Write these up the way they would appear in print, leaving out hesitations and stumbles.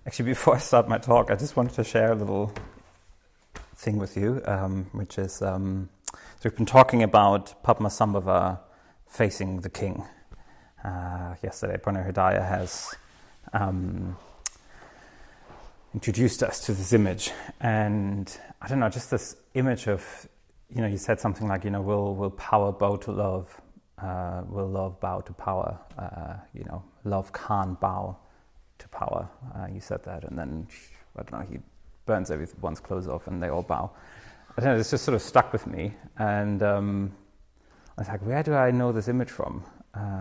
Actually, before I start my talk, I just wanted to share a little thing with you, which is, so we've been talking about Padmasambhava facing the king. Yesterday, Brother Hridaya has introduced us to this image, and I don't know, just this image of, you said something like, will power bow to love, will love bow to power, love can't bow to power. You said that, and then, I don't know, he burns everyone's clothes off and they all bow. I don't know, it's just sort of stuck with me, and I was like, where do I know this image from?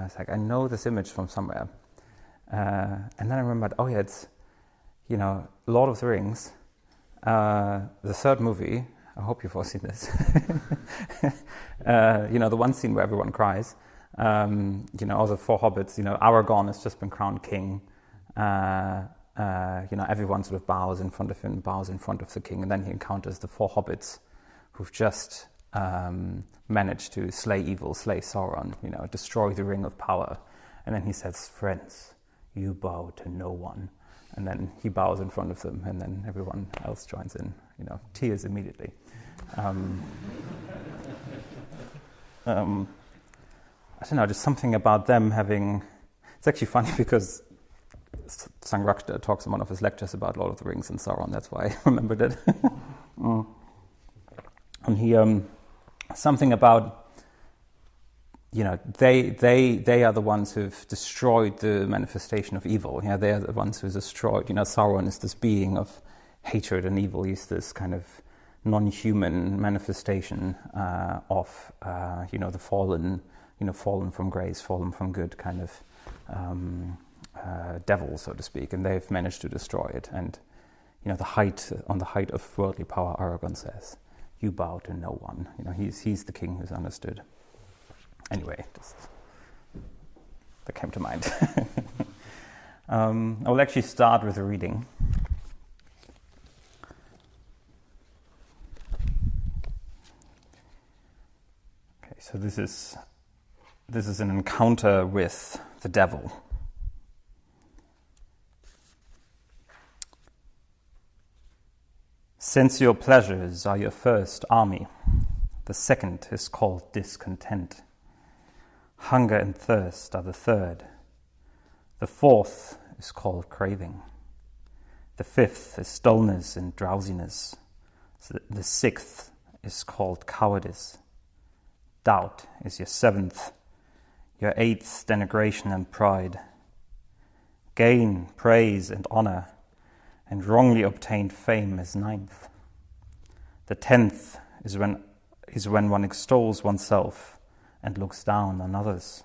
It's like, I know this image from somewhere. And then I remembered, oh yeah, it's, Lord of the Rings, the third movie. I hope you've all seen this. The one scene where everyone cries. All the four hobbits, Aragorn has just been crowned king. Everyone sort of bows in front of him, bows in front of the king, and then he encounters the four hobbits who've just managed to slay evil, slay Sauron, destroy the ring of power. And then he says, friends, you bow to no one. And then he bows in front of them, and then everyone else joins in, tears immediately. I don't know, just something about them having... It's actually funny because Sangrakta talks in one of his lectures about Lord of the Rings and Sauron, that's why I remembered it. And he, something about, they are the ones who've destroyed the manifestation of evil. They are the ones who destroyed, Sauron is this being of hatred and evil. He's this kind of non-human manifestation of, the fallen, fallen from grace, fallen from good kind of devil, so to speak, and they've managed to destroy it. And on the height of worldly power, Aragorn says, "You bow to no one." He's the king who's understood. Anyway, just that came to mind. I will actually start with a reading. Okay, so this is an encounter with the devil. Sensual pleasures are your first army. The second is called discontent. Hunger and thirst are the third. The fourth is called craving. The fifth is dullness and drowsiness. The sixth is called cowardice. Doubt is your seventh. Your eighth, denigration and pride. Gain, praise and honor, and wrongly obtained fame is ninth. The 10th is when one extols oneself and looks down on others.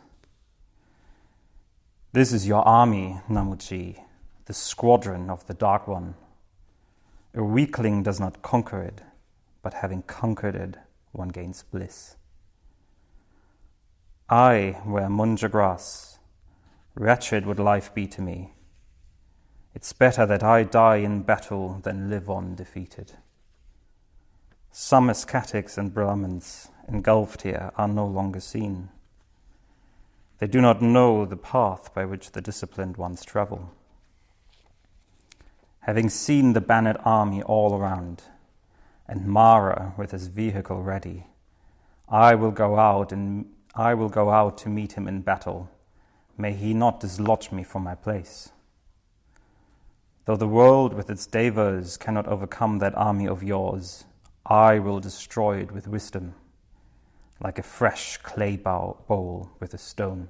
This is your army, Namuji, the squadron of the Dark One. A weakling does not conquer it, but having conquered it, one gains bliss. I wear munja grass. Wretched would life be to me. It's better that I die in battle than live on defeated. Some ascetics and Brahmins engulfed here are no longer seen. They do not know the path by which the disciplined ones travel. Having seen the bannered army all around, and Mara with his vehicle ready, I will go out to meet him in battle. May he not dislodge me from my place. Though the world with its devas cannot overcome that army of yours, I will destroy it with wisdom, like a fresh clay bowl with a stone.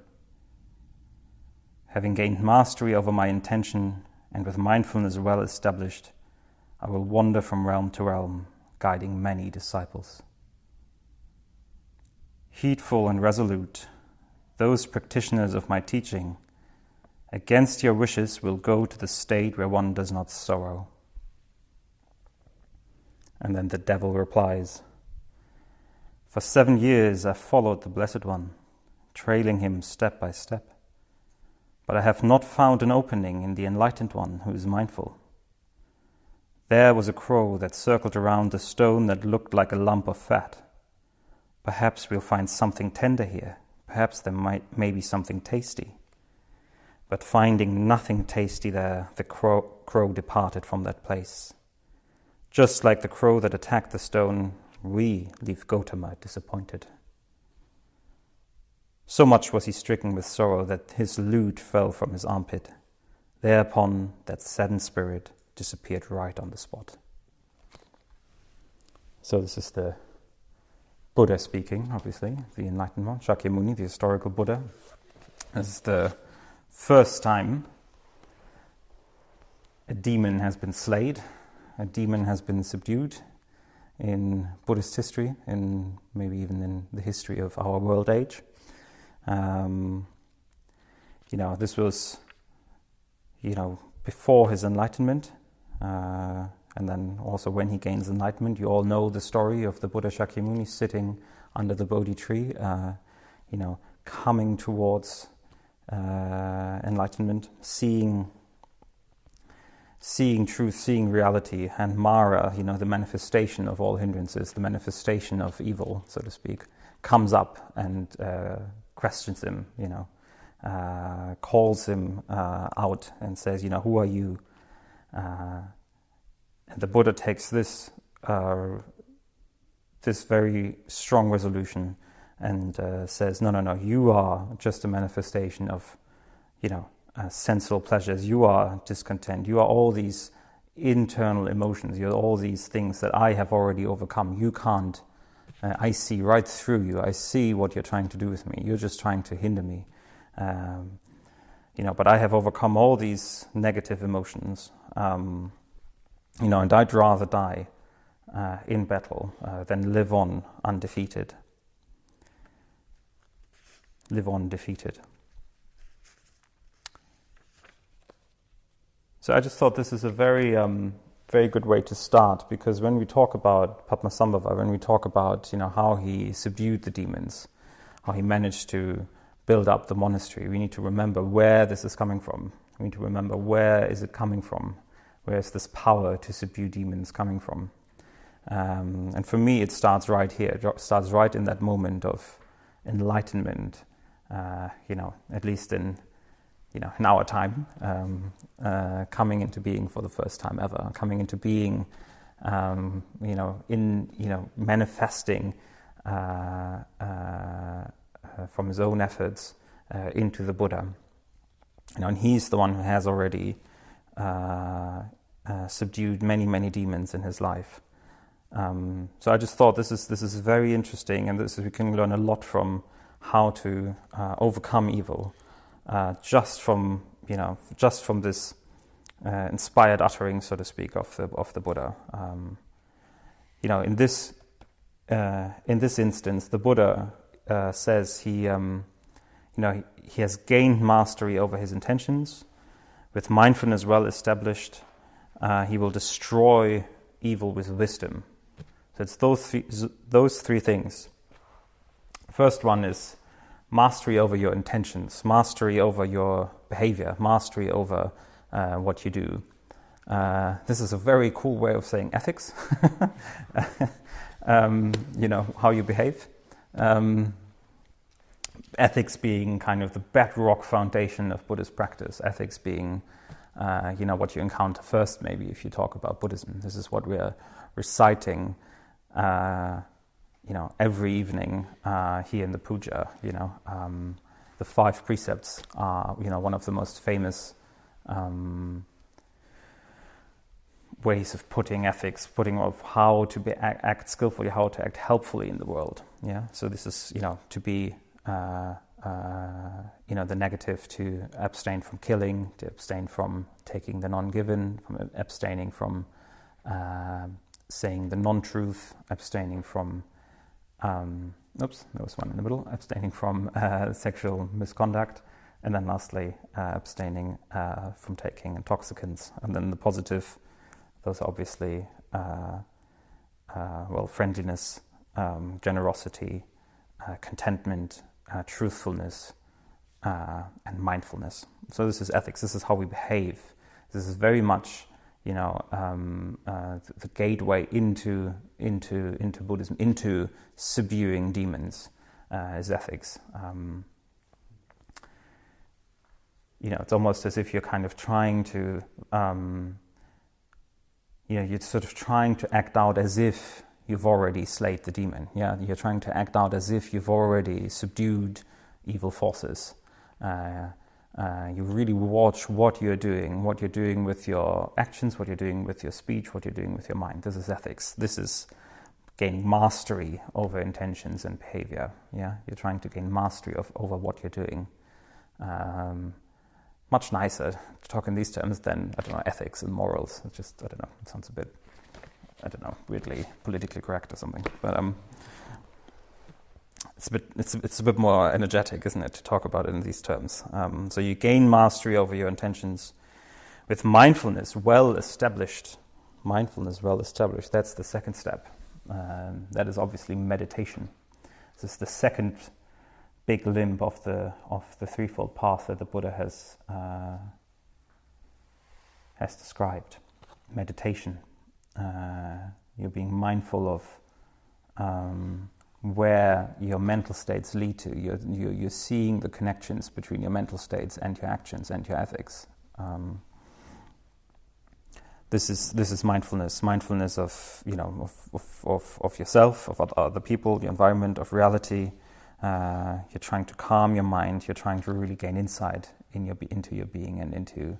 Having gained mastery over my intention, and with mindfulness well established, I will wander from realm to realm, guiding many disciples. Heedful and resolute, those practitioners of my teaching, against your wishes will go to the state where one does not sorrow. And then the devil replies, For 7 years I followed the Blessed One, trailing him step by step. But I have not found an opening in the Enlightened One who is mindful. There was a crow that circled around the stone that looked like a lump of fat. Perhaps we'll find something tender here. Perhaps there may be something tasty. But finding nothing tasty there, the crow departed from that place. Just like the crow that attacked the stone, we leave Gautama disappointed. So much was he stricken with sorrow that his lute fell from his armpit. Thereupon that saddened spirit disappeared right on the spot. So this is the Buddha speaking, obviously, the enlightened one, Shakyamuni, the historical Buddha. This is the first time a demon has been slayed, a demon has been subdued in Buddhist history, in maybe even in the history of our world age. This was, before his enlightenment, and then also when he gains enlightenment. You all know the story of the Buddha Shakyamuni sitting under the Bodhi tree, coming towards enlightenment, seeing truth, seeing reality, and Mara, the manifestation of all hindrances, the manifestation of evil, so to speak, comes up and questions him, calls him out and says, who are you? And the Buddha takes this very strong resolution and says, no, you are just a manifestation of, sensual pleasures. You are discontent. You are all these internal emotions. You're all these things that I have already overcome. You can't. I see right through you. I see what you're trying to do with me. You're just trying to hinder me. But I have overcome all these negative emotions. And I'd rather die in battle than live on undefeated. Live on defeated. So I just thought this is a very, very good way to start, because when we talk about Padmasambhava, when we talk about how he subdued the demons, how he managed to build up the monastery, we need to remember where this is coming from. We need to remember where is it coming from. Where is this power to subdue demons coming from? And for me, it starts right here. It starts right in that moment of enlightenment. At least in our time, coming into being for the first time ever, coming into being, manifesting from his own efforts into the Buddha. And he's the one who has already subdued many, many demons in his life. So I just thought this is very interesting, and we can learn a lot from how to overcome evil, just from this inspired uttering, so to speak, of the Buddha. In this instance, the Buddha says he has gained mastery over his intentions. With mindfulness well established, he will destroy evil with wisdom. So it's those three things. First one is mastery over your intentions, mastery over your behavior, mastery over what you do. This is a very cool way of saying ethics. How you behave. Ethics being kind of the bedrock foundation of Buddhist practice. Ethics being, what you encounter first, maybe, if you talk about Buddhism. This is what we are reciting, every evening here in the puja. The 5 precepts are, one of the most famous ways of putting ethics, of how to act skillfully, how to act helpfully in the world. Yeah. So this is, to be, the negative, to abstain from killing, to abstain from taking the non-given, from abstaining from saying the non-truth, abstaining from, there was one in the middle, abstaining from sexual misconduct, and then lastly, abstaining from taking intoxicants. And then the positive, those are obviously, friendliness, generosity, contentment, truthfulness, and mindfulness. So this is ethics. This is how we behave. This is very much, the gateway into Buddhism, into subduing demons, is ethics. it's almost as if you're kind of trying to, you're sort of trying to act out as if you've already slayed the demon. Yeah, you're trying to act out as if you've already subdued evil forces. You really watch what you're doing with your actions, what you're doing with your speech, what you're doing with your mind. This is ethics. This is gaining mastery over intentions and behavior. Yeah, you're trying to gain mastery over what you're doing. Much nicer to talk in these terms than, ethics and morals. It's just, it sounds a bit, weirdly politically correct or something. But it's a bit more energetic, isn't it, to talk about it in these terms. So you gain mastery over your intentions with mindfulness well established. That's the second step. That is obviously meditation. This is the second big limb of the threefold path that the Buddha has described. Meditation. You're being mindful of where your mental states lead to. You're seeing the connections between your mental states and your actions and your ethics. This is mindfulness. Mindfulness of yourself, of other people, the environment, of reality. You're trying to calm your mind. You're trying to really gain insight into your being and into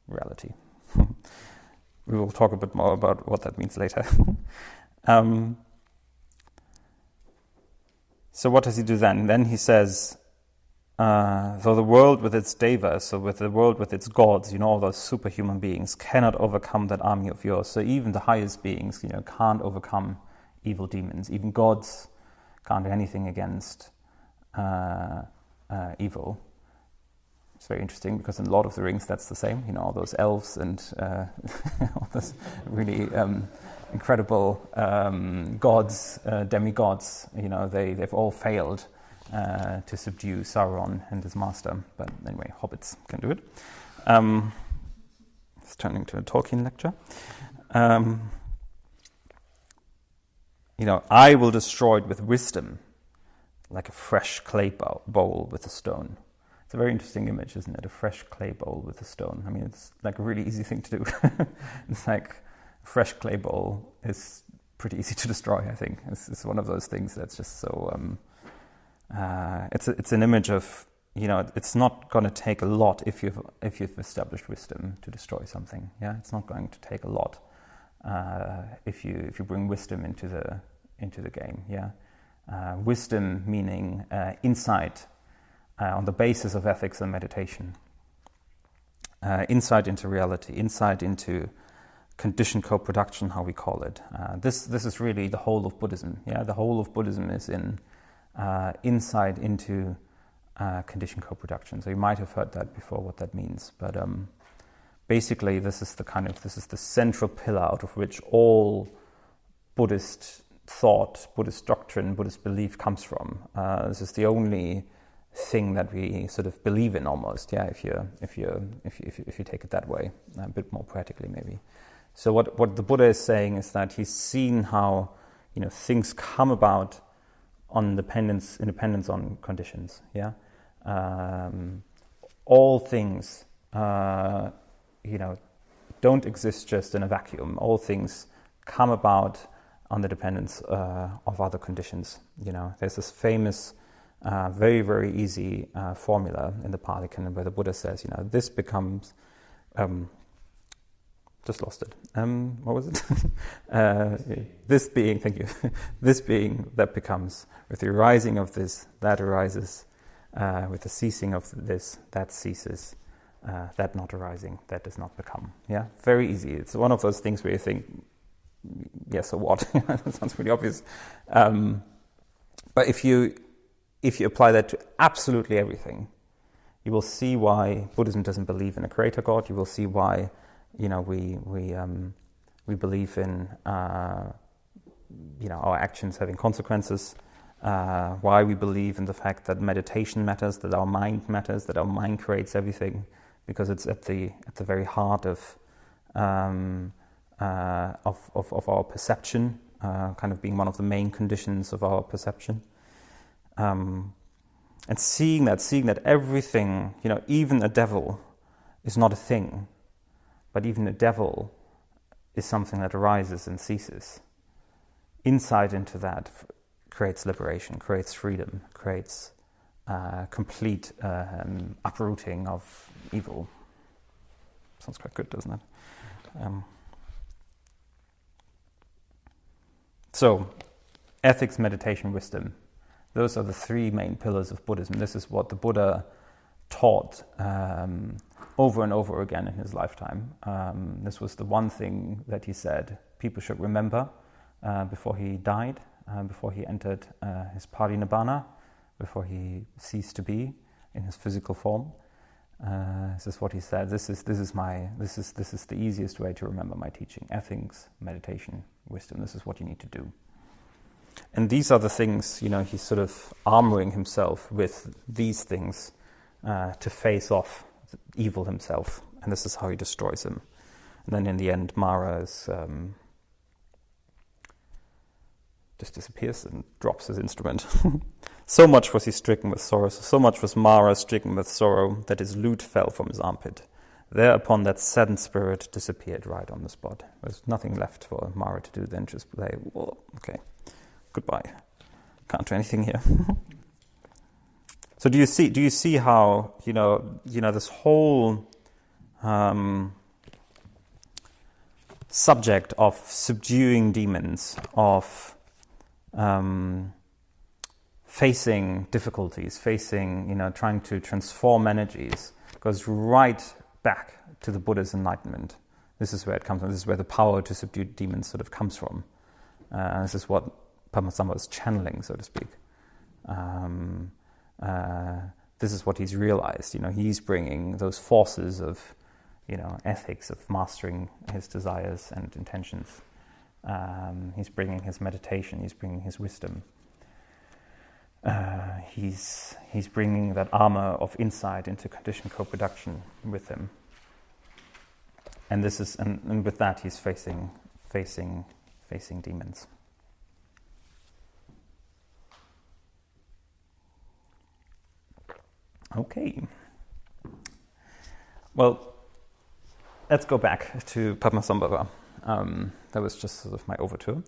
reality. We will talk a bit more about what that means later. So what does he do then? Then he says, though the world with its devas, so with the world with its gods, all those superhuman beings, cannot overcome that army of yours. So even the highest beings, can't overcome evil demons. Even gods can't do anything against evil. It's very interesting because in Lord of the Rings that's the same. All those elves and all those really incredible gods, demigods. They've all failed to subdue Sauron and his master. But anyway, hobbits can do it. It's turning to a Tolkien lecture. I will destroy it with wisdom, like a fresh clay bowl with a stone. It's a very interesting image, isn't it? A fresh clay bowl with a stone. It's like a really easy thing to do. It's like a fresh clay bowl is pretty easy to destroy, I think. It's one of those things that's just so... it's an image of, it's not going to take a lot if you've established wisdom to destroy something. Yeah, it's not going to take a lot if you bring wisdom into the game. Yeah, wisdom meaning insight on the basis of ethics and meditation. Insight into reality, insight into conditioned co-production, how we call it. This is really the whole of Buddhism. Yeah, the whole of Buddhism is in insight into conditioned co-production. So you might have heard that before, what that means. But basically, this is the central pillar out of which all Buddhist thought, Buddhist doctrine, Buddhist belief comes from. This is the only thing that we sort of believe in, almost. Yeah, if you take it that way, a bit more poetically, maybe. So what the Buddha is saying is that he's seen how things come about on independence on conditions. Yeah, all things don't exist just in a vacuum. All things come about on the dependence of other conditions. There's this famous, very, very easy formula in the Pali Canon where the Buddha says, this becomes... just lost it. What was it? This being, thank you. This being, that becomes. With the arising of this, that arises. With the ceasing of this, that ceases. That not arising, that does not become. Yeah, very easy. It's one of those things where you think, yes, so what? That sounds pretty obvious. But if you apply that to absolutely everything, you will see why Buddhism doesn't believe in a creator God. You will see why we believe in our actions having consequences. Why we believe in the fact that meditation matters, that our mind matters, that our mind creates everything, because it's at the very heart of our perception, kind of being one of the main conditions of our perception. And seeing that everything, even a devil is not a thing, but even a devil is something that arises and ceases. Insight into that creates liberation, creates freedom, creates complete uprooting of evil. Sounds quite good, doesn't it? So, ethics, meditation, wisdom. Those are the three main pillars of Buddhism. This is what the Buddha taught over and over again in his lifetime. This was the one thing that he said people should remember before he died, before he entered his parinibbana, before he ceased to be in his physical form. This is what he said. This is the easiest way to remember my teaching. Ethics, meditation, wisdom. This is what you need to do. And these are the things, he's sort of armoring himself with these things to face off evil himself. And this is how he destroys him. And then in the end, Mara just disappears and drops his instrument. So much was he stricken with sorrow, so much was Mara stricken with sorrow, that his lute fell from his armpit. Thereupon that saddened spirit disappeared right on the spot. There was nothing left for Mara to do then, just play, well, okay, goodbye. Can't do anything here. So do you see how, this whole subject of subduing demons, of facing difficulties, trying to transform energies, goes right back to the Buddha's enlightenment. This is where it comes from. This is where the power to subdue demons sort of comes from. This is what Padmasambhava is channeling, so to speak. This is what he's realized. He's bringing those forces of, ethics, of mastering his desires and intentions. He's bringing his meditation. He's bringing his wisdom. He's bringing that armor of insight into conditioned co-production with him. And this is, and with that, he's facing demons. Okay. Well, let's go back to Padmasambhava. That was just sort of my overture.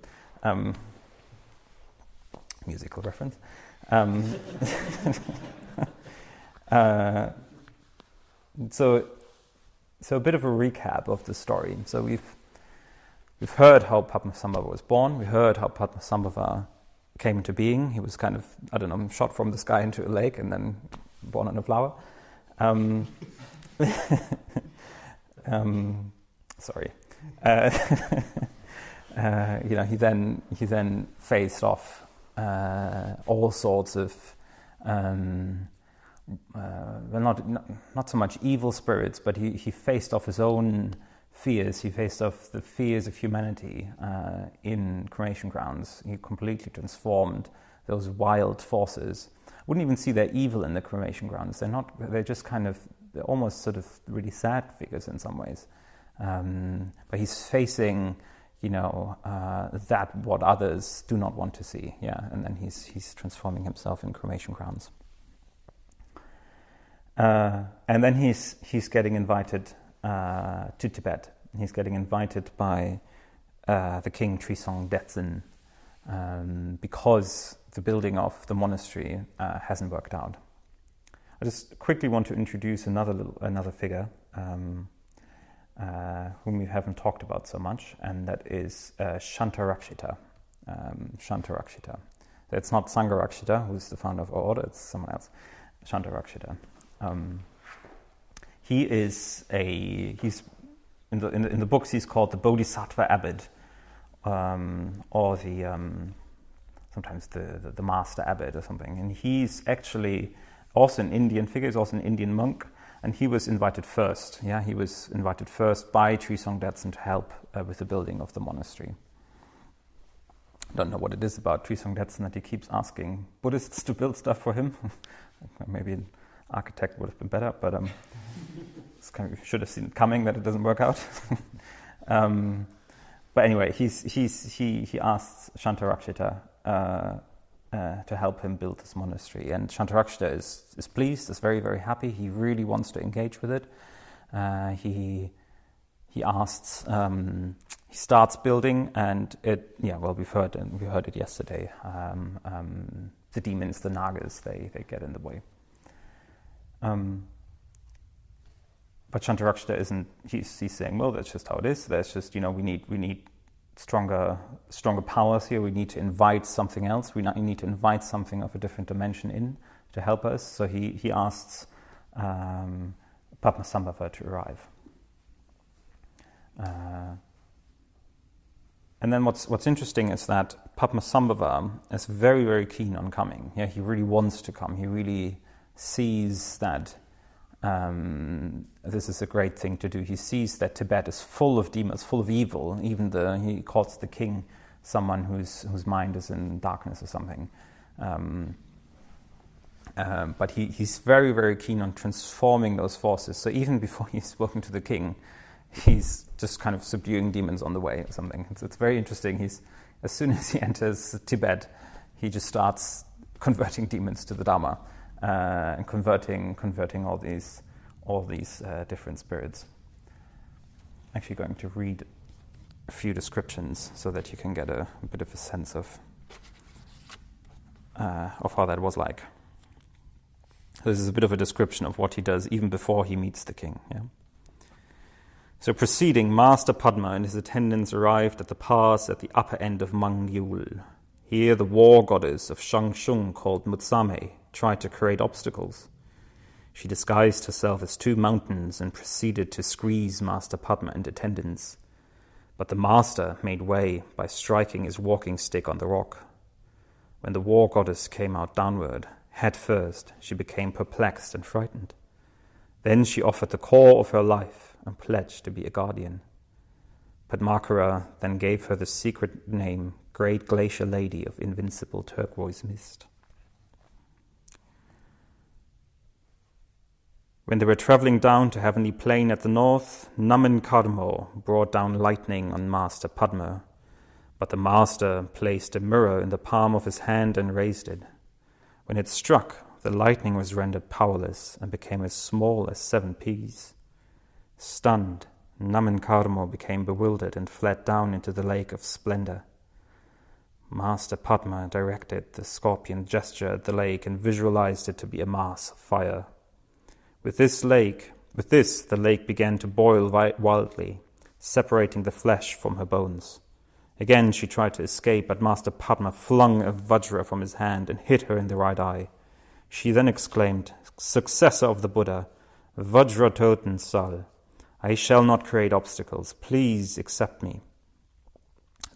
Musical reference. So a bit of a recap of the story. So we've heard how Padmasambhava was born. We heard how Padmasambhava came into being. He was kind of, shot from the sky into a lake and then born on a flower. Sorry. He then faced off all sorts of not so much evil spirits, but he faced off his own fears. He faced off the fears of humanity in cremation grounds. He completely transformed those wild forces. I wouldn't even see their evil in the cremation grounds. They're just they're almost sort of really sad figures in some ways. But he's facing, that what others do not want to see. Yeah, and then he's transforming himself in cremation grounds. And then he's getting invited to Tibet. He's getting invited by the king Trisong Detsen because the building of the monastery hasn't worked out. I just quickly want to introduce another figure whom we haven't talked about so much, and that is Shantarakshita. Shantarakshita. It's not Sangharakshita, who's the founder of our order, it's someone else. Shantarakshita. He's in the books he's called the Bodhisattva Abbot, or sometimes the Master Abbot or something. And he's actually also an Indian figure. He's also an Indian monk, and he was invited first. Yeah, he was invited first by Trisong Detsen to help with the building of the monastery. I don't know what it is about Trisong Detsen that he keeps asking Buddhists to build stuff for him. Maybe an architect would have been better, but you should have seen it coming that it doesn't work out. But anyway, he asks Shantarakshita to help him build this monastery. And Shantarakshita is pleased, is very, very happy. He really wants to engage with it. He asks, he starts building, and we've heard it yesterday. The demons, the nagas, they get in the way. But Shantarakshita isn't. He's saying, well, that's just how it is. That's just, we need stronger powers here. We need to invite something else. We need to invite something of a different dimension in to help us. So he asks Padmasambhava to arrive. And then what's interesting is that Padmasambhava is very, very keen on coming. Yeah, he really wants to come. He really sees that this is a great thing to do. He sees that Tibet is full of demons, full of evil. Even he calls the king someone whose mind is in darkness or something. But he's very, very keen on transforming those forces. So even before he's spoken to the king, he's just kind of subduing demons on the way or something. It's very interesting. As soon as he enters Tibet, he just starts converting demons to the Dharma and converting all these different spirits. I'm actually going to read a few descriptions so that you can get a bit of a sense of how that was like. This is a bit of a description of what he does even before he meets the king. Yeah. So proceeding, Master Padma and his attendants arrived at the pass at the upper end of Mangyul. Here the war goddess of Shangshung, called Samye, tried to create obstacles. She disguised herself as two mountains and proceeded to squeeze Master Padma and attendants. But the master made way by striking his walking stick on the rock. When the war goddess came out downward, head first, she became perplexed and frightened. Then she offered the core of her life and pledged to be a guardian. Padmakara then gave her the secret name, Great Glacier Lady of Invincible Turquoise Mist. When they were traveling down to Heavenly Plain at the north, Naman Karmo brought down lightning on Master Padma, but the master placed a mirror in the palm of his hand and raised it. When it struck, the lightning was rendered powerless and became as small as 7 peas. Stunned, Naman Karmo became bewildered and fled down into the lake of splendor. Master Padma directed the scorpion gesture at the lake and visualized it to be a mass of fire. With this, the lake began to boil wildly, separating the flesh from her bones. Again she tried to escape, but Master Padma flung a vajra from his hand and hit her in the right eye. She then exclaimed, "Successor of the Buddha, Vajra Toten Sal, I shall not create obstacles. Please accept me."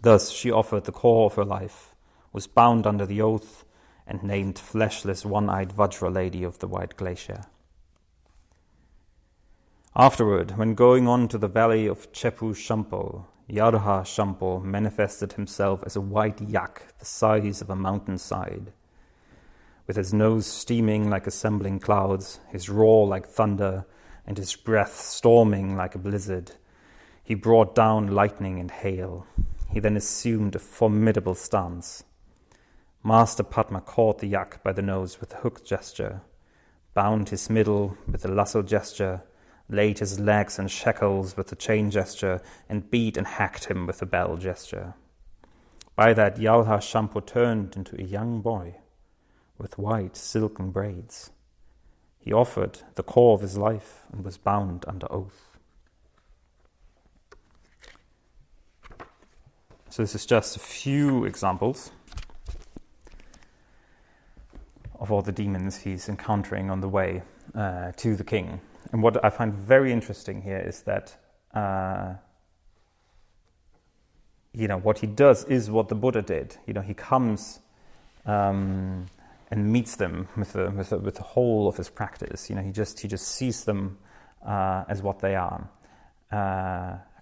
Thus she offered the core of her life, was bound under the oath, and named fleshless one-eyed Vajra Lady of the White Glacier. Afterward, when going on to the valley of Chepu Shampo, Yadha Shampo manifested himself as a white yak the size of a mountainside. With his nose steaming like assembling clouds, his roar like thunder, and his breath storming like a blizzard, he brought down lightning and hail. He then assumed a formidable stance. Master Padma caught the yak by the nose with a hook gesture, bound his middle with a lasso gesture, laid his legs in shackles with a chain gesture, and beat and hacked him with a bell gesture. By that, Yalha Shampo turned into a young boy with white silken braids. He offered the core of his life and was bound under oath. So this is just a few examples of all the demons he's encountering on the way to the king. And what I find very interesting here is that what he does is what the Buddha did. He comes and meets them with the whole of his practice. He just sees them as what they are.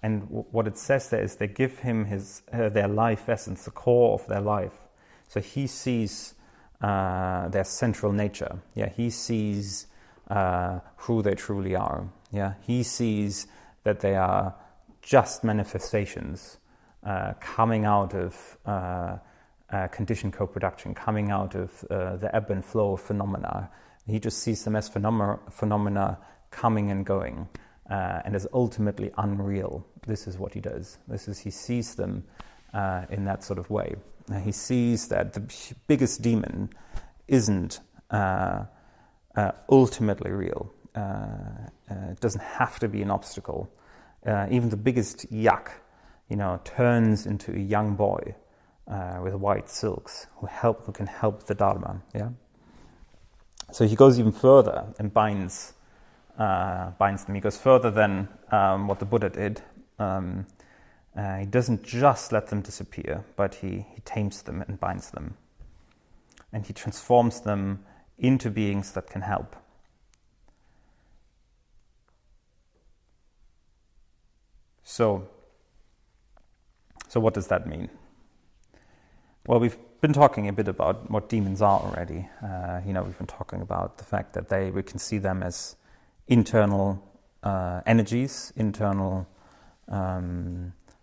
And what it says there is they give him their life essence, the core of their life. So he sees their central nature. Yeah, he sees who they truly are. Yeah, he sees that they are just manifestations coming out of conditioned co-production coming out of the ebb and flow of phenomena. He just sees them as phenomena coming and going, and as ultimately unreal. This is what he does. He sees them in that sort of way. He sees that the biggest demon isn't ultimately real. It doesn't have to be an obstacle. Even the biggest yak, turns into a young boy with white silks who can help the Dharma. Yeah. So he goes even further and binds them. He goes further than what the Buddha did. He doesn't just let them disappear, but he tames them and binds them. And he transforms them into beings that can help. So what does that mean? Well, we've been talking a bit about what demons are already. We've been talking about the fact that we can see them as internal energies, internal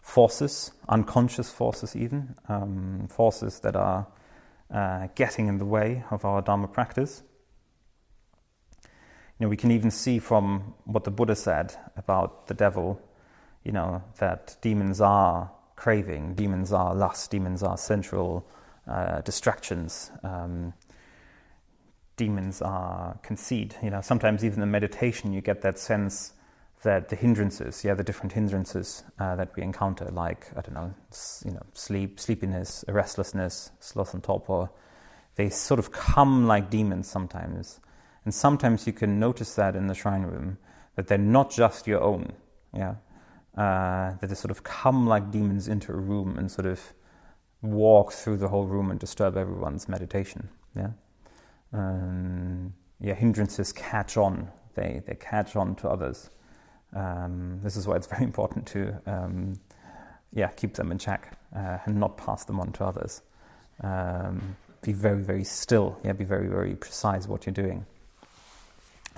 forces, unconscious forces even, forces that are getting in the way of our Dharma practice. We can even see from what the Buddha said about the devil, that demons are craving, demons are lust, demons are sensual distractions, demons are conceit. Sometimes even in meditation you get that sense that the hindrances, the different hindrances that we encounter, like, sleepiness, restlessness, sloth and torpor, they sort of come like demons sometimes. And sometimes you can notice that in the shrine room, that they're not just your own, that they sort of come like demons into a room and sort of walk through the whole room and disturb everyone's meditation. Hindrances catch on. They catch on to others. This is why it's very important to keep them in check and not pass them on to others. Be very, very still. Be very, very precise what you're doing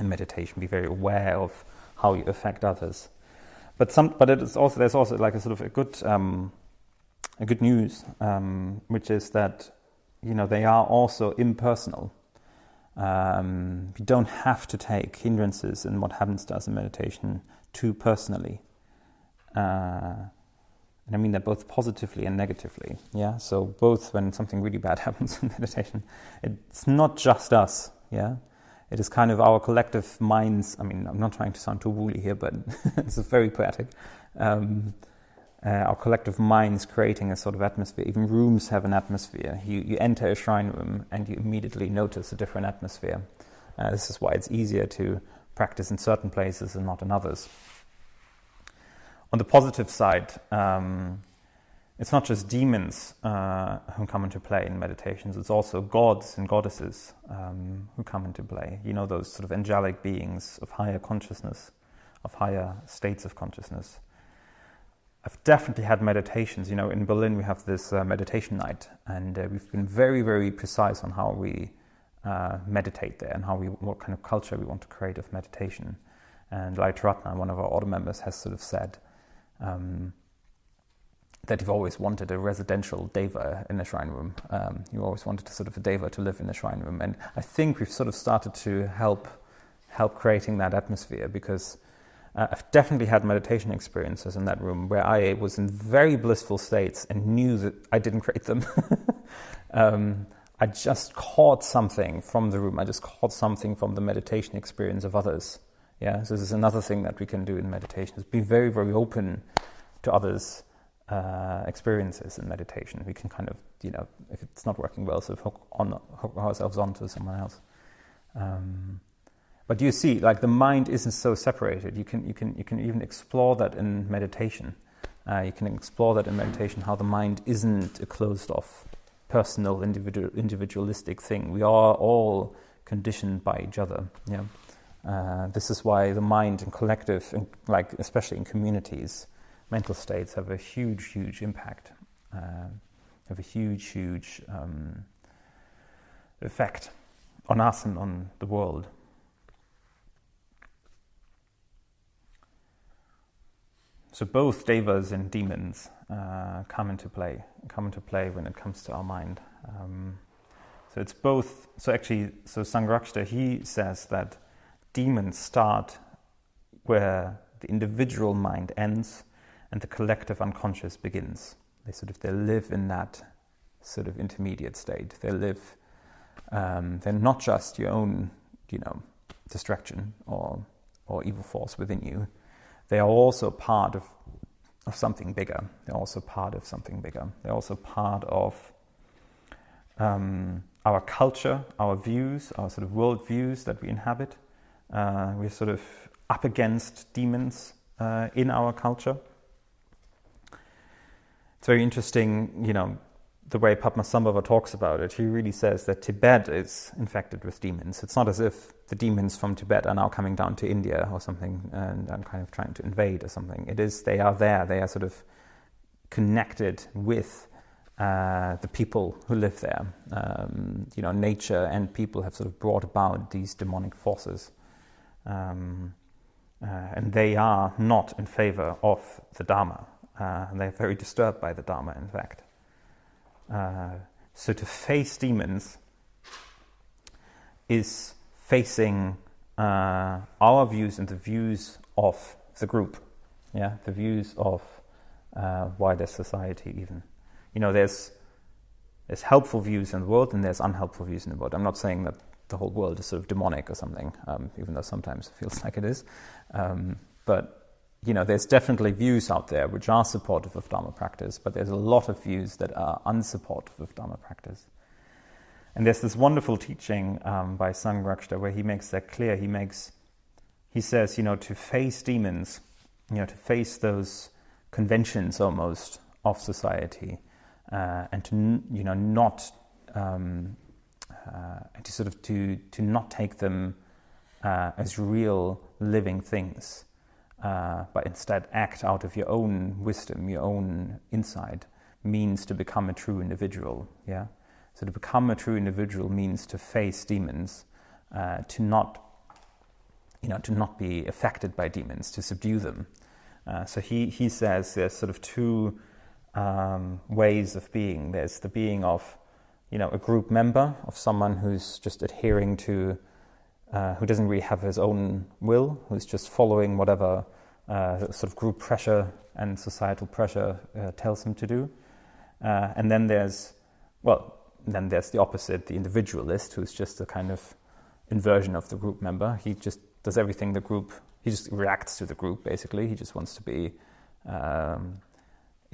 in meditation. Be very aware of how you affect others. But there's also like a sort of a good news, which is that they are also impersonal. You don't have to take hindrances and what happens to us in meditation too personally. And I mean that both positively and negatively. So both when something really bad happens in meditation, it's not just us. It is kind of our collective minds. I mean, I'm not trying to sound too woolly here, but it's very poetic. Our collective minds creating a sort of atmosphere. Even rooms have an atmosphere. You enter a shrine room and you immediately notice a different atmosphere. This is why it's easier to practice in certain places and not in others. On the positive side, it's not just demons who come into play in meditations, it's also gods and goddesses who come into play. Those sort of angelic beings of higher consciousness, of higher states of consciousness. I've definitely had meditations. In Berlin we have this meditation night, and we've been very, very precise on how we meditate there and what kind of culture we want to create of meditation. And Ratna, one of our order members, has sort of said that you've always wanted a residential deva in a shrine room. You always wanted a sort of a deva to live in a shrine room. And I think we've sort of started to help creating that atmosphere, because I've definitely had meditation experiences in that room where I was in very blissful states and knew that I didn't create them. I just caught something from the room. I just caught something from the meditation experience of others. So this is another thing that we can do in meditation, is be very, very open to others' experiences in meditation. We can kind of, if it's not working well, sort of hook ourselves onto someone else. But you see, like, the mind isn't so separated. You can even explore that in meditation. You can explore that in meditation, how the mind isn't a closed-off, personal, individualistic thing. We are all conditioned by each other. This is why the mind and collective, and like especially in communities, mental states have a huge, huge impact. Have a huge, huge effect on us and on the world. So both devas and demons come into play when it comes to our mind. So it's both. So Sangharakshita, he says that demons start where the individual mind ends and the collective unconscious begins. They live in that sort of intermediate state. They live. They're not just your own, distraction or evil force within you. They are also part of something bigger. They're also part of something bigger. They're also part of our culture, our views, our sort of world views that we inhabit. We're sort of up against demons in our culture. It's very interesting, the way Padmasambhava talks about it. He really says that Tibet is infected with demons. It's not as if the demons from Tibet are now coming down to India or something and I'm kind of trying to invade or something. It is, they are there. They are sort of connected with the people who live there. Nature and people have sort of brought about these demonic forces. And they are not in favor of the Dharma. And they're very disturbed by the Dharma, in fact. So to face demons is facing our views and the views of the group, the views of wider society even. There's helpful views in the world and there's unhelpful views in the world. I'm not saying that the whole world is sort of demonic or something, even though sometimes it feels like it is. But there's definitely views out there which are supportive of Dharma practice, but there's a lot of views that are unsupportive of Dharma practice. And there's this wonderful teaching by Sangharakshita where he makes that clear. He says, to face demons, to face those conventions almost of society, and to not to not take them as real living things. But instead act out of your own wisdom, your own insight, means to become a true individual. So to become a true individual means to face demons, to not be affected by demons, to subdue them. So he says there's sort of two ways of being. There's the being of a group member, of someone who's just adhering to. Who doesn't really have his own will, who's just following whatever sort of group pressure and societal pressure tells him to do. And then there's the opposite, the individualist, who's just a kind of inversion of the group member. He just does everything he just reacts to the group, basically. He just wants to be, in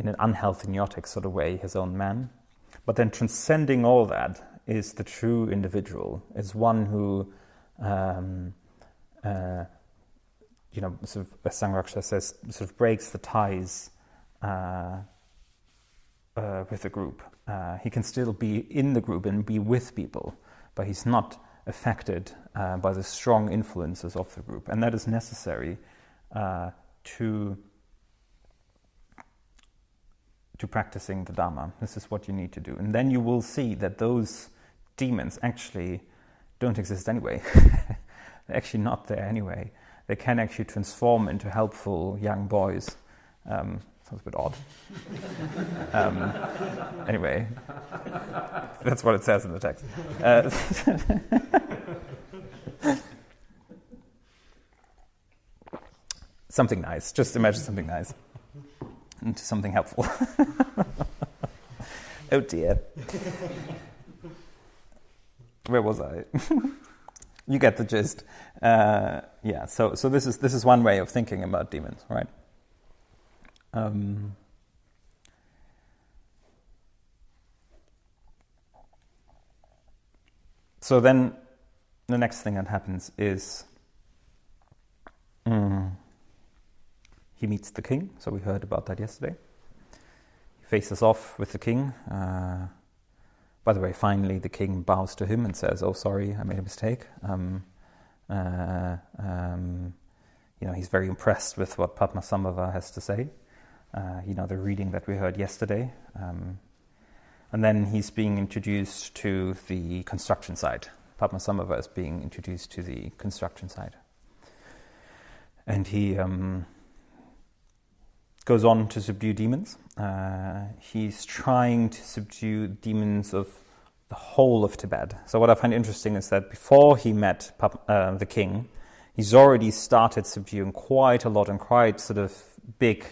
an unhealthy, neurotic sort of way, his own man. But then transcending all that is the true individual, is one who sort of, as Sangharakshita says, sort of breaks the ties with the group. He can still be in the group and be with people, but he's not affected by the strong influences of the group. And that is necessary to practicing the Dharma. This is what you need to do. And then you will see that those demons actually don't exist anyway. They're actually not there anyway. They can actually transform into helpful young boys. Sounds a bit odd. Anyway, that's what it says in the text. Something nice. Just imagine something nice. Into something helpful. Oh dear. Where was I? You get the gist. So this is one way of thinking about demons, right? So then the next thing that happens is he meets the king. So we heard about that yesterday. He faces off with the king. By the way, finally the king bows to him and says, "Oh, sorry, I made a mistake." He's very impressed with what Padmasambhava has to say. The reading that we heard yesterday. And then he's being introduced to the construction site. Padmasambhava is being introduced to the construction site. And he goes on to subdue demons. He's trying to subdue demons of the whole of Tibet. So what I find interesting is that before he met the king, he's already started subduing quite a lot and quite sort of big,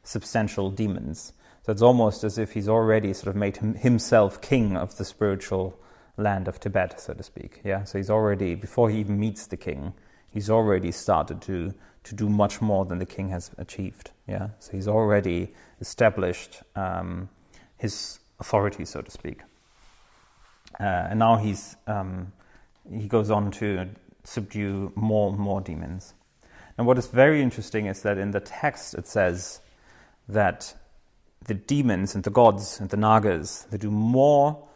substantial demons. So it's almost as if he's already sort of made himself king of the spiritual land of Tibet, so to speak. Yeah. So he's already, before he even meets the king, he's already started to do much more than the king has achieved. Yeah. So he's already established his authority, so to speak. And now he goes on to subdue more and more demons. And what is very interesting is that in the text it says that the demons and the gods and the nagas, they do more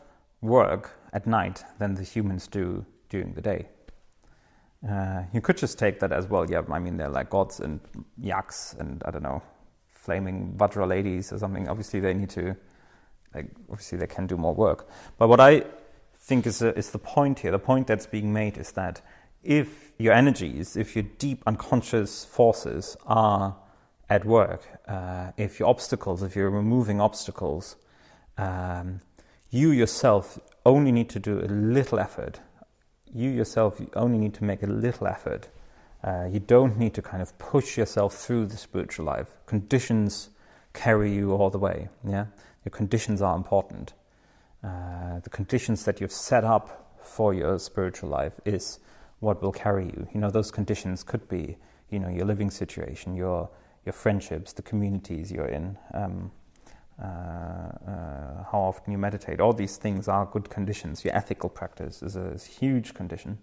work at night than the humans do during the day. You could just take that as, well, yeah, I mean, they're like gods and yaks and, I don't know, flaming Vajra ladies or something. Obviously they need to, obviously they can do more work. But what I think is the point here, the point that's being made is that if your energies, if your deep unconscious forces are at work, if you're removing obstacles, you yourself only need to do a little effort. You only need to make a little effort. You don't need to kind of push yourself through the spiritual life. Conditions carry you all the way. Yeah, your conditions are important. The conditions that you've set up for your spiritual life is what will carry you. You know, those conditions could be, you know, your living situation, your friendships, the communities you're in, how often you meditate. All these things are good conditions. Your ethical practice is a huge condition.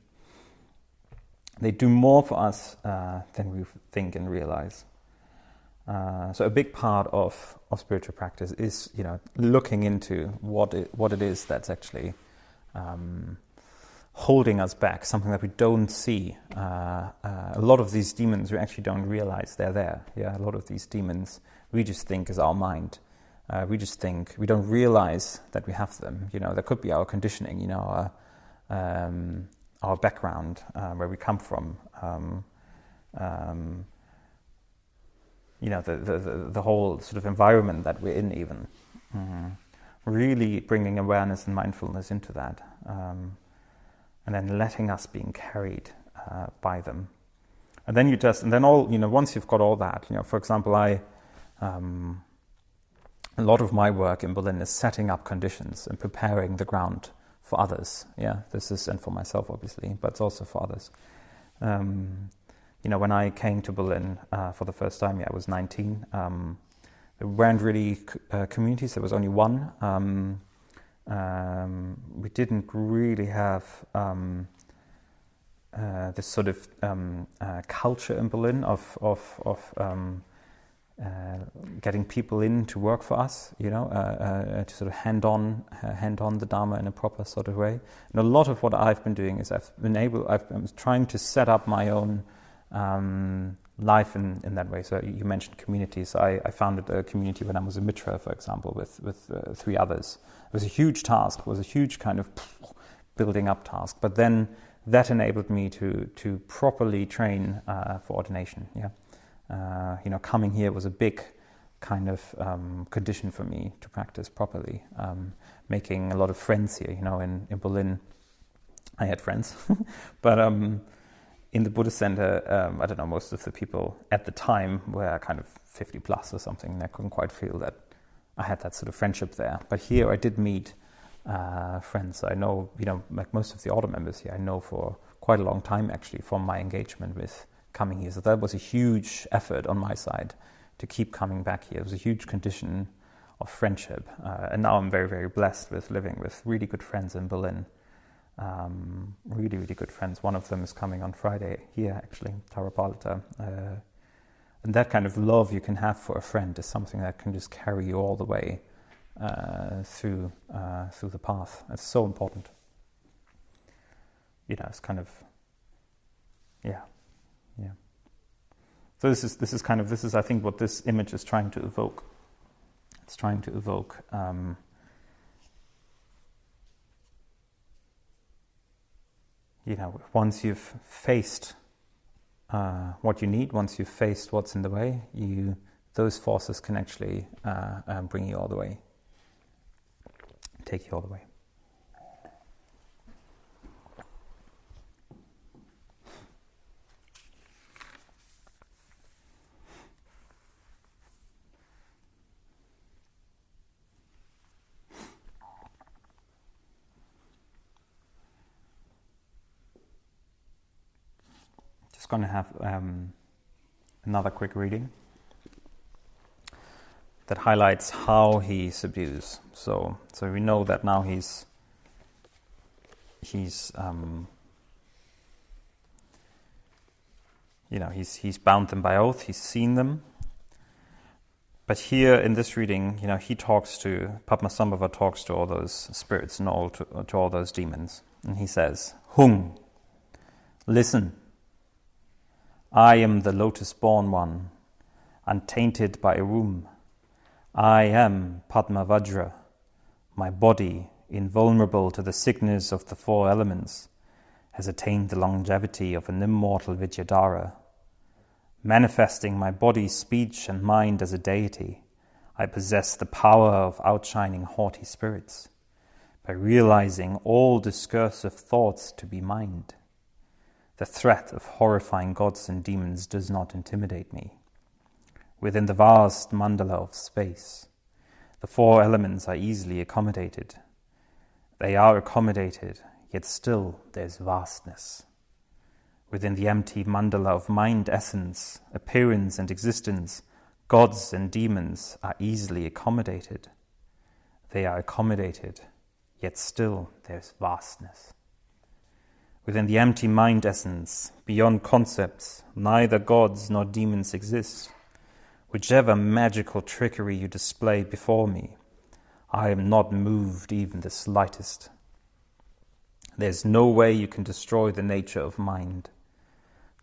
They do more for us than we think and realize. So a big part of spiritual practice is, you know, looking into what it is that's actually holding us back, something that we don't see. A lot of these demons we actually don't realize they're there. Yeah, a lot of these demons we just think is our mind. We just think, we don't realize that we have them. You know, that could be our conditioning, you know, our background, where we come from. You know, the whole sort of environment that we're in even. Really bringing awareness and mindfulness into that. And then letting us being carried by them. And then once you've got all that, you know, for example, a lot of my work in Berlin is setting up conditions and preparing the ground for others. Yeah, and for myself, obviously, but it's also for others. You know, when I came to Berlin for the first time, I was 19. There weren't really communities. There was only one. We didn't really have this sort of culture in Berlin of getting people in to work for us, you know, to sort of hand on the Dharma in a proper sort of way. And a lot of what I've been doing is I'm trying to set up my own life in that way. So you mentioned communities. I founded a community when I was a Mitra, for example, with 3 others. It was a huge task. It was a huge kind of building up task. But then that enabled me to properly train for ordination. Yeah. You know, coming here was a big kind of condition for me to practice properly. Making a lot of friends here, you know, in Berlin, I had friends, but in the Buddhist center, I don't know, most of the people at the time were kind of 50 plus or something, and I couldn't quite feel that I had that sort of friendship there. But here I did meet friends. I know, you know, like most of the order members here, I know for quite a long time actually from my engagement with coming here. So that was a huge effort on my side to keep coming back here. It was a huge condition of friendship. And now I'm very, very blessed with living with really good friends in Berlin. Really, really good friends. One of them is coming on Friday here, actually, Tara. And that kind of love you can have for a friend is something that can just carry you all the way through the path. It's so important. You know, it's kind of, yeah. So this is I think what this image is trying to evoke. It's trying to evoke you know, once you've faced what you need, once you've faced what's in the way, you those forces can actually bring you all the way, take you all the way. Just going to have another quick reading that highlights how he subdues. So we know that now he's bound them by oath. He's seen them. But here in this reading, he talks to Padmasambhava, talks to all those spirits and to all those demons, and he says, "Hung, listen. I am the lotus-born one, untainted by a womb. I am Padmavajra, my body, invulnerable to the sickness of the four elements, has attained the longevity of an immortal Vidyadhara. Manifesting my body, speech, and mind as a deity, I possess the power of outshining haughty spirits, by realizing all discursive thoughts to be mind. The threat of horrifying gods and demons does not intimidate me. Within the vast mandala of space, the four elements are easily accommodated. They are accommodated, yet still there's vastness. Within the empty mandala of mind essence, appearance and existence, gods and demons are easily accommodated. They are accommodated, yet still there's vastness. Within the empty mind essence, beyond concepts, neither gods nor demons exist. Whichever magical trickery you display before me, I am not moved even the slightest. There's no way you can destroy the nature of mind.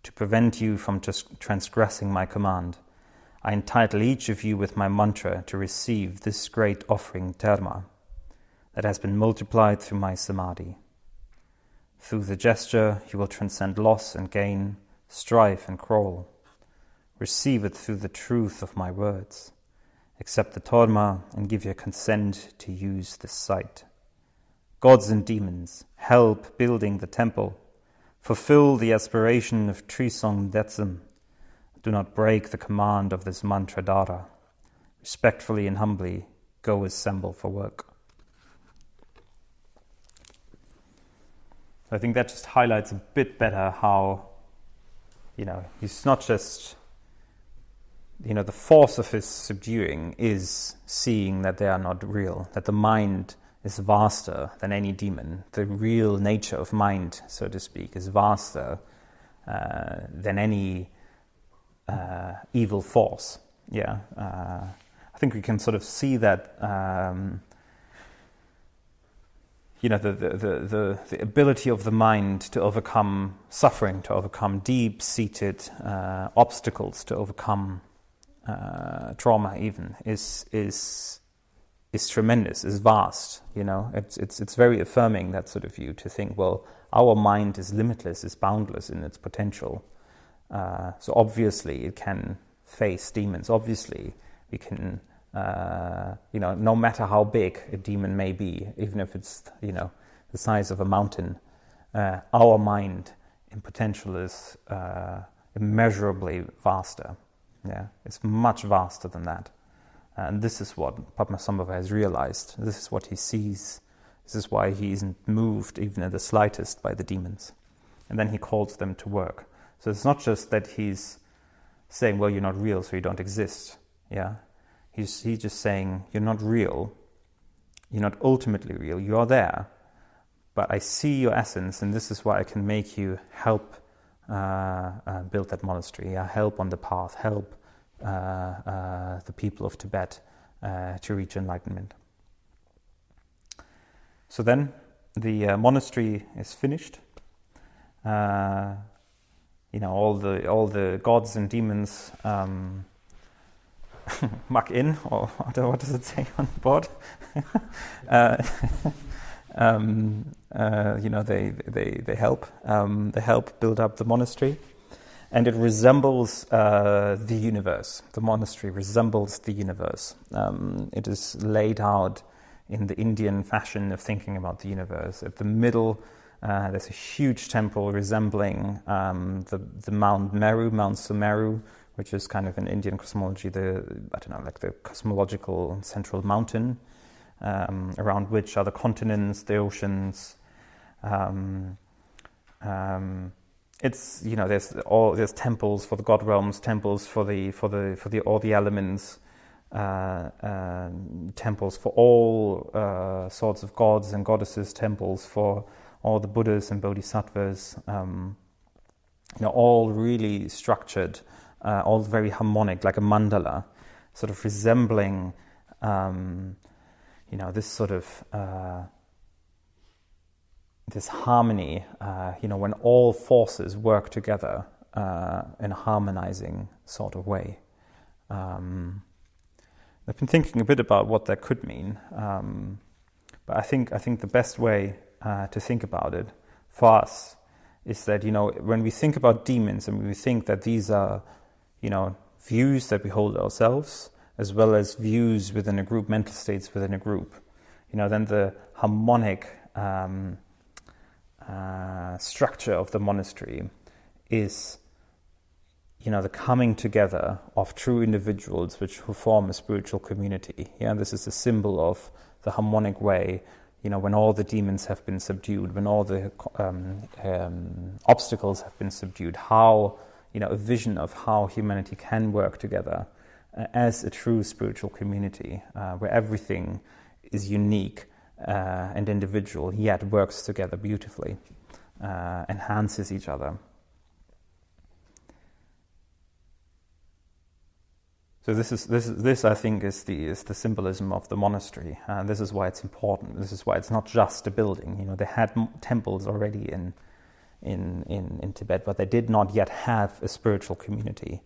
To prevent you from transgressing my command, I entitle each of you with my mantra to receive this great offering Dharma that has been multiplied through my samadhi. Through the gesture, you will transcend loss and gain, strife and quarrel. Receive it through the truth of my words. Accept the Dharma and give your consent to use this site. Gods and demons, help building the temple. Fulfill the aspiration of Trisong Detsum. Do not break the command of this mantra Dara. Respectfully and humbly, go assemble for work." I think that just highlights a bit better how, he's not just, the force of his subduing is seeing that they are not real, that the mind is vaster than any demon. The real nature of mind, so to speak, is vaster than any evil force. Yeah, I think we can sort of see that. The ability of the mind to overcome suffering, to overcome deep-seated obstacles, to overcome trauma, even is tremendous, is vast. It's very affirming, that sort of view, to think, well, our mind is limitless, is boundless in its potential. So obviously, it can face demons. Obviously, we can. No matter how big a demon may be, even if it's, the size of a mountain, our mind in potential is immeasurably vaster. Yeah, it's much vaster than that. And this is what Padmasambhava has realized. This is what he sees. This is why he isn't moved even in the slightest by the demons. And then he calls them to work. So it's not just that he's saying, well, you're not real, so you don't exist. Yeah. He's just saying, you're not real, you're not ultimately real, you are there, but I see your essence, and this is why I can make you help build that monastery, help on the path, help the people of Tibet to reach enlightenment. So then the monastery is finished. All the gods and demons muck in, or what does it say on the board? They help. They help build up the monastery, and it resembles the universe. The monastery resembles the universe. It is laid out in the Indian fashion of thinking about the universe. At the middle, there's a huge temple resembling the Mount Meru, Mount Sumeru, which is kind of in Indian cosmology, the cosmological central mountain, around which are the continents, the oceans. It's there's temples for the god realms, temples for all the elements, temples for all sorts of gods and goddesses, temples for all the Buddhas and Bodhisattvas, all really structured, all very harmonic, like a mandala, sort of resembling, this sort of this harmony, when all forces work together in a harmonizing sort of way. I've been thinking a bit about what that could mean, but I think the best way to think about it for us is that when we think about demons and we think that these are views that we hold ourselves as well as views within a group, mental states within a group, then the harmonic structure of the monastery is the coming together of true individuals who form a spiritual community. This is a symbol of the harmonic way, when all the demons have been subdued, when all the obstacles have been subdued, how, a vision of how humanity can work together as a true spiritual community, where everything is unique and individual, yet works together beautifully, enhances each other. So this I think is the symbolism of the monastery, and this is why it's important. This is why it's not just a building. They had temples already in Tibet, but they did not yet have a spiritual community.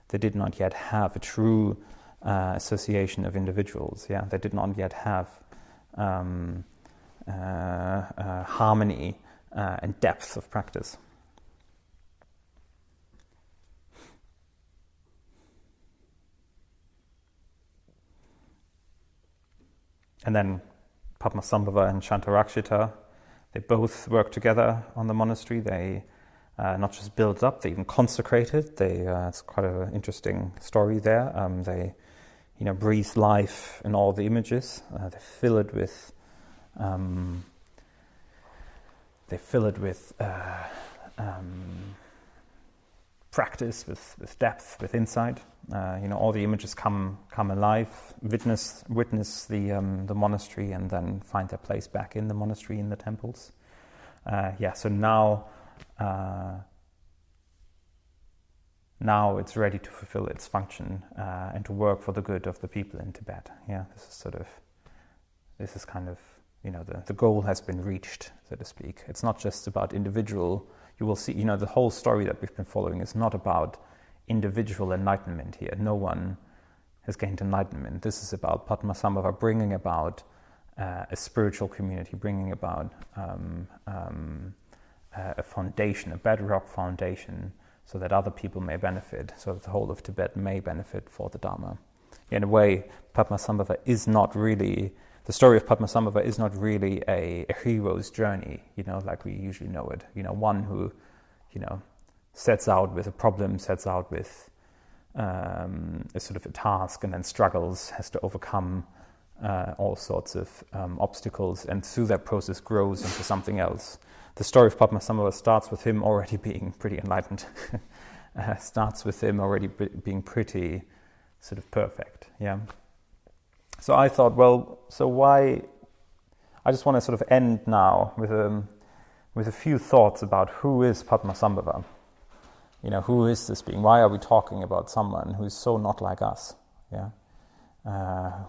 They did not yet have a true association of individuals. They did not yet have harmony and depth of practice. And then Padmasambhava and Shantarakshita, they both work together on the monastery. They not just build up, they even consecrate it. It's quite an interesting story there. They breathe life in all the images. They fill it with practice, with depth, with insight. All the images come alive, witness the monastery, and then find their place back in the monastery, in the temples. So now it's ready to fulfill its function and to work for the good of the people in Tibet. This is kind of the goal has been reached, so to speak. It's not just about individual. You will see, the whole story that we've been following is not about individual enlightenment here. No one has gained enlightenment. This is about Padmasambhava bringing about a spiritual community, bringing about a foundation, a bedrock foundation, so that other people may benefit, so that the whole of Tibet may benefit for the Dharma. In a way, Padmasambhava is not really, the story of Padmasambhava is not really a hero's journey, like we usually know it. One who, sets out with a problem, sets out with a sort of a task, and then struggles, has to overcome all sorts of obstacles, and through that process grows into something else. The story of Padmasambhava starts with him already being pretty enlightened, starts with him already being pretty sort of perfect. So I thought, why? I just want to sort of end now with a few thoughts about who is Padmasambhava. Who is this being? Why are we talking about someone who is so not like us?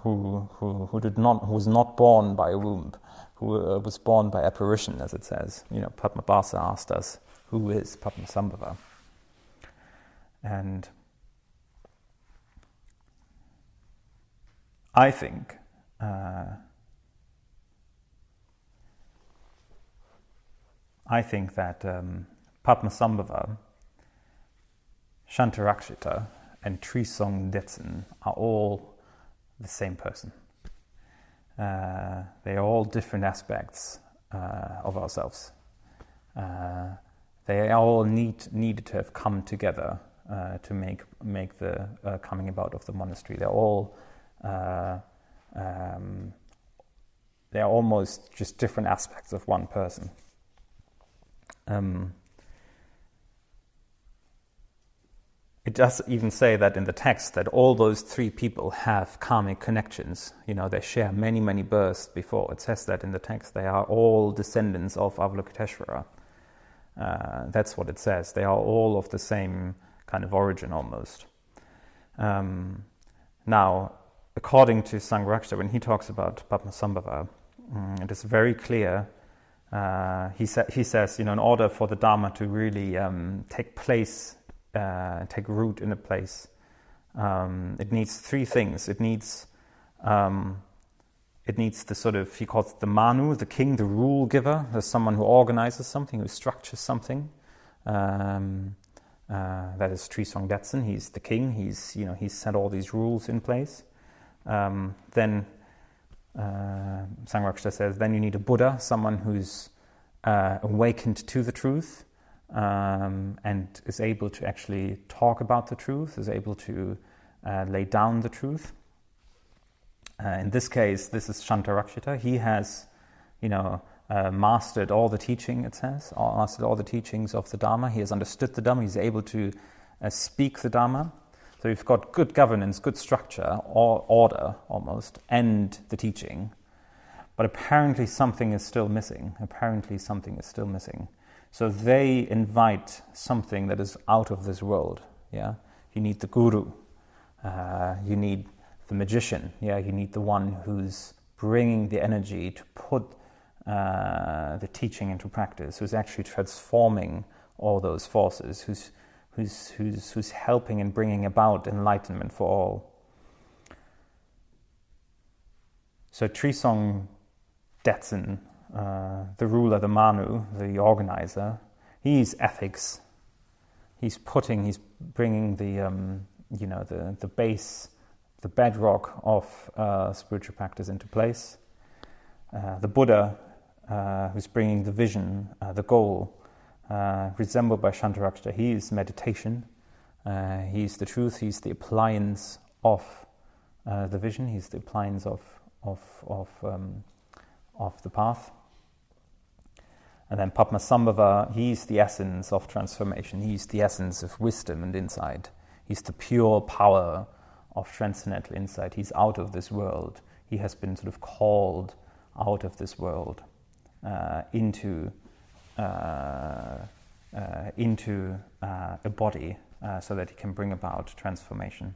Who was not born by a womb, who was born by apparition, as it says. Padmabhasa asked us, who is Padmasambhava? And I think that Padmasambhava Shantarakshita and Trisong Detsen are all the same person. They are all different aspects of ourselves. They all needed to have come together to make the coming about of the monastery. They're all they're almost just different aspects of one person. It does even say that in the text that all those three people have karmic connections. They share many, many births before. It says that in the text. They are all descendants of Avalokiteshvara. That's what it says. They are all of the same kind of origin almost. Now, according to Sangharakshita, when he talks about Padmasambhava, it is very clear. He says, in order for the Dharma to really take place, take root in a place, it needs three things. It needs the sort of, he calls it the Manu, the king, the rule giver. There's someone who organizes something, who structures something. That is Trisong Detsen. He's the king. He's set all these rules in place. Then Sangharakshita says, then you need a Buddha, someone who's awakened to the truth, and is able to actually talk about the truth, is able to lay down the truth. In this case, this is Shantarakshita. He has, mastered all the teaching, it says, mastered all the teachings of the Dharma. He has understood the Dharma. He's able to speak the Dharma. So you've got good governance, good structure, or order almost, and the teaching. But apparently something is still missing. So they invite something that is out of this world. Yeah, you need the guru. You need the magician. Yeah, you need the one who's bringing the energy to put the teaching into practice, who's actually transforming all those forces, who's helping and bringing about enlightenment for all. So Trisong Detsen, the ruler, the Manu, the organizer, he's ethics. He's bringing the base, the bedrock of spiritual practice into place. The Buddha, who's bringing the vision, the goal, resembled by Shantarakshita, he is meditation. He's the truth. He's the appliance of the vision. He's the appliance of the path. And then Padmasambhava, he's the essence of transformation. He's the essence of wisdom and insight. He's the pure power of transcendental insight. He's out of this world. He has been sort of called out of this world into a body so that he can bring about transformation.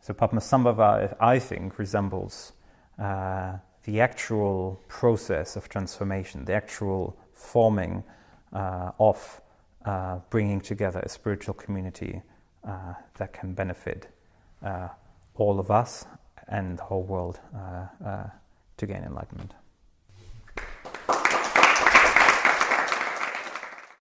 So Padmasambhava, I think, resembles the actual process of transformation, the actual forming of bringing together a spiritual community that can benefit all of us and the whole world to gain enlightenment.